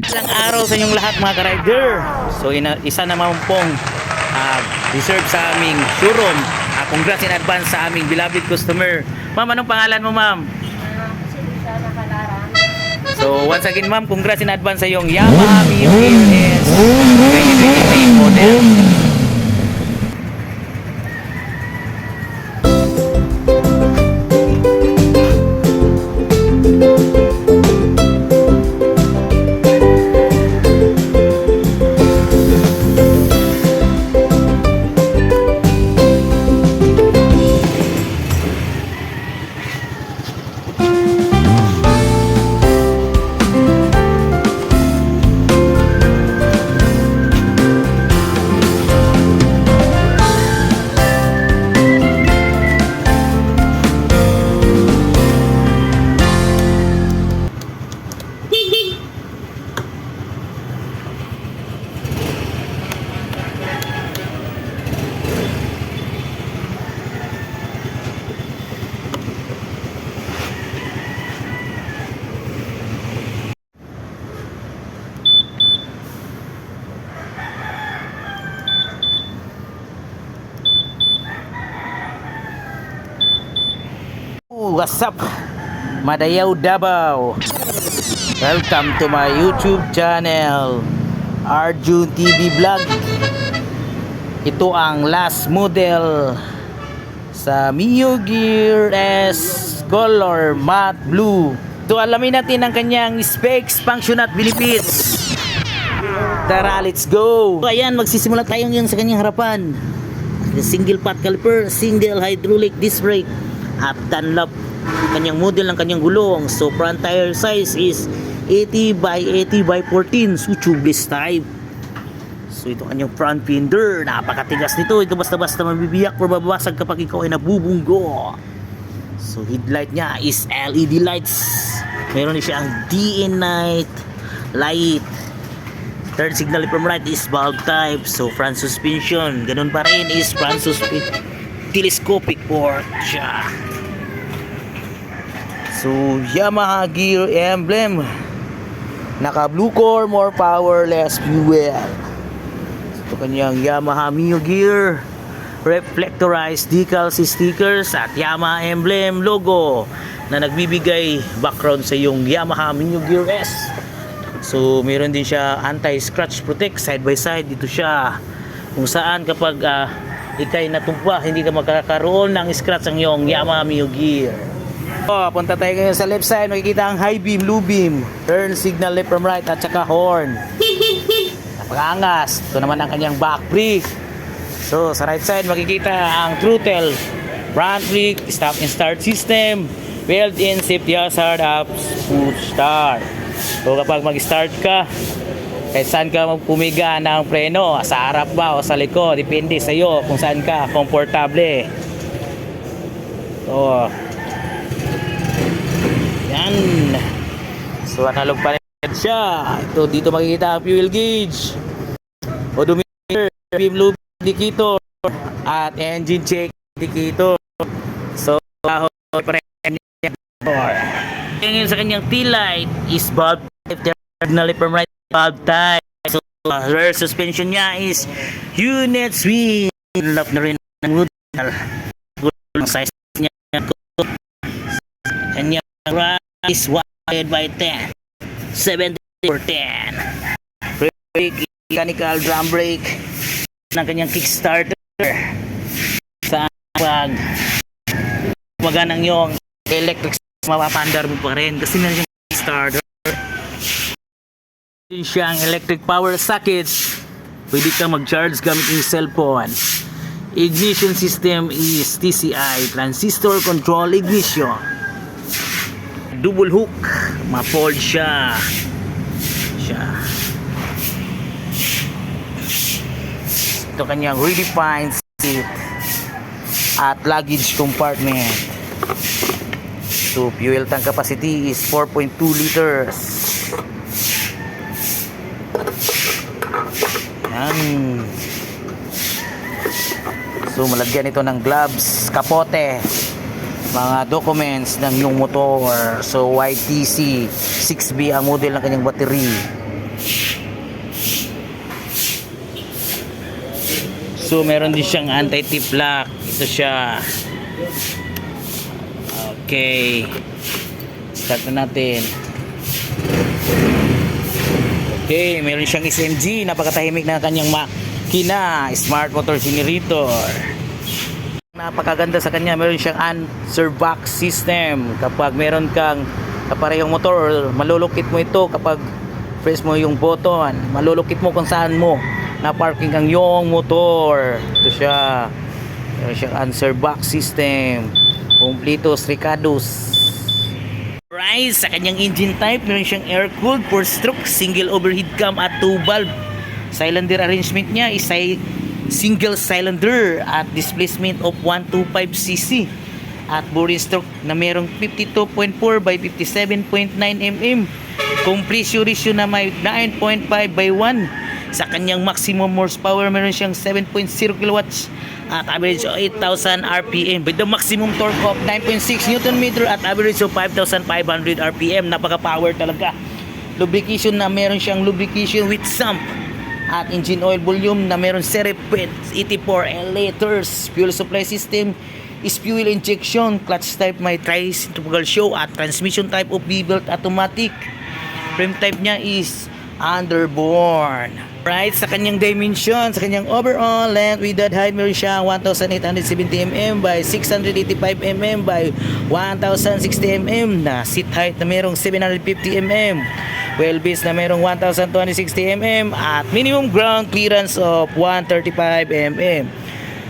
Ilang araw sa inyong lahat mga ka-rider. So isa naman pong reserve sa aming showroom. Congrats in advance sa aming beloved customer. Ma'am, anong pangalan mo, ma'am? So once again, ma'am, congrats in advance sa iyong Yamaha Mio ES 2023 model. What's up, Madayaw Davao? Welcome to my YouTube channel, Arjun TV Vlog. Ito ang last model sa Mio Gear S color matte blue. So alamin natin ang kanyang specs, function at benefits. Tara, let's go! So, ayan, magsisimula tayo ngayon sa kanyang harapan. Single pot caliper, single hydraulic disc brake at Dunlop kanyang model ng kanyang gulong. So front tire size is 80 by 80 by 14, so tubeless type. So ito kanyang front fender, napakatigas nito. Ito basta-basta mabibiyak o mababasag kapag ikaw ay nabubunggo. So headlight niya is LED lights. Meron din siyang DN night light. Third signal from right is bulb type. So front suspension, ganun pa rin, is front suspension telescopic port siya. So Yamaha gear emblem, naka blue core, more power, less fuel. Ito kanyang Yamaha Mio Gear, reflectorized decals, stickers at Yamaha emblem logo na nagbibigay background sa yung Yamaha Mio Gear S. So meron din siya anti-scratch protect, side by side. Dito siya kung saan kapag ikay natumpa, hindi ka magkakaroon ng scratch ang iyong Yamaha Mio Gear. Punta tayo ngayon sa left side. Makikita ang high beam, low beam, turn signal left from right, at saka horn. Napakaangas. Ito naman ang kanyang back brake. So sa right side makikita ang throttle, front brake, stop and start system, built-in safety hazard, up, push start. So kapag mag-start ka, kahit saan ka pumiga ng preno, sa harap ba o sa likod, depende sa iyo kung saan ka komportable. So yan. So analog pa rin siya. Ito, dito makikita ang fuel gauge, odometer, beam loop indicator at engine check indicator. So pa rin niya. Ngayon sa kanyang tail light is bulb type, diagonally from right, bulb type. So rear suspension niya is unit swing. Love na rin ng model. Ang size niya. Kanyang is 1 by 10, 70 or 10. Brake, mechanical drum brake ng kanyang kickstarter. Sa pag maganang yung electric, mapapandar mo pa rin kasi meron yung kickstarter. Din siyang electric power socket, pwede kang mag-charge gamit yung cellphone. Ignition system is TCI, transistor control ignition. Double hook, ma-fold siya. Ito kanyang redefined seat at luggage compartment. So fuel tank capacity is 4.2 liters. Yan. So malagyan ito ng gloves, kapote, mga documents ng iyong motor. So YTC 6B ang model ng kanyang battery. So meron din siyang anti-tip lock. Ito siya. Okay. Start na natin. Okay, meron siyang SMG. Napakatahimik na kanyang makina. Smart motor generator. Napakaganda sa kanya. Meron siyang answer box system. Kapag meron kang kaparehong motor, malulukit mo ito kapag press mo yung button. Malulukit mo kung saan mo na parking ang yung motor. Ito siya. Meron siyang answer box system. Completos Ricardos. Right, sa kanyang engine type, meron siyang air-cooled 4-stroke, single overhead cam at 2 valve. Cylinder arrangement niya is single cylinder at displacement of 125cc. At boring stroke na merong 52.4 by 57.9 mm. Compression ratio na may 9.5 by 1. Sa kanyang maximum horsepower, meron siyang 7.0 kilowatts at average of 8,000 RPM with the maximum torque of 9.6 Nm at average of 5,500 RPM. Napaka-power talaga. Lubrication na meron siyang lubrication with sump at engine oil volume na meron Serepet 84 liters. Fuel supply system is fuel injection. Clutch type may tri-centrifugal show at transmission type of V-belt automatic. Frame type niya is underborn. Right, sa kanyang dimension, sa kanyang overall length, width height, meron siyang 1,870 mm by 685 mm by 1,060 mm na seat height na merong 750 mm, wheelbase na merong 1,260 mm at minimum ground clearance of 135 mm.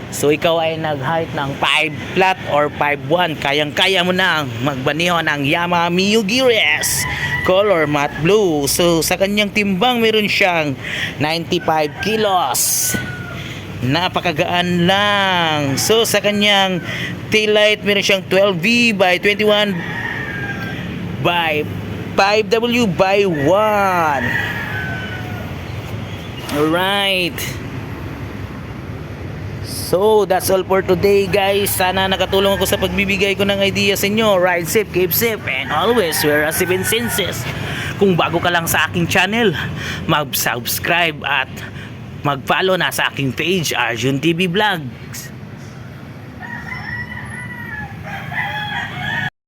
So ikaw ay nag-height ng 5 flat or 5'1", kayang-kaya mo nang magbaniho ng Yamaha Mio Gears color matte blue. So sa kanyang timbang meron siyang 95 kilos. Napakagaan lang. So sa kanyang taillight meron siyang 12V by 21 by 5W by 1. Alright. So, that's all for today, guys. Sana nakatulong ako sa pagbibigay ko ng idea sa inyo. Ride safe, keep safe, and always wear a seven senses. Kung bago ka lang sa aking channel, mag-subscribe at mag-follow na sa aking page, Arjun TV Vlogs.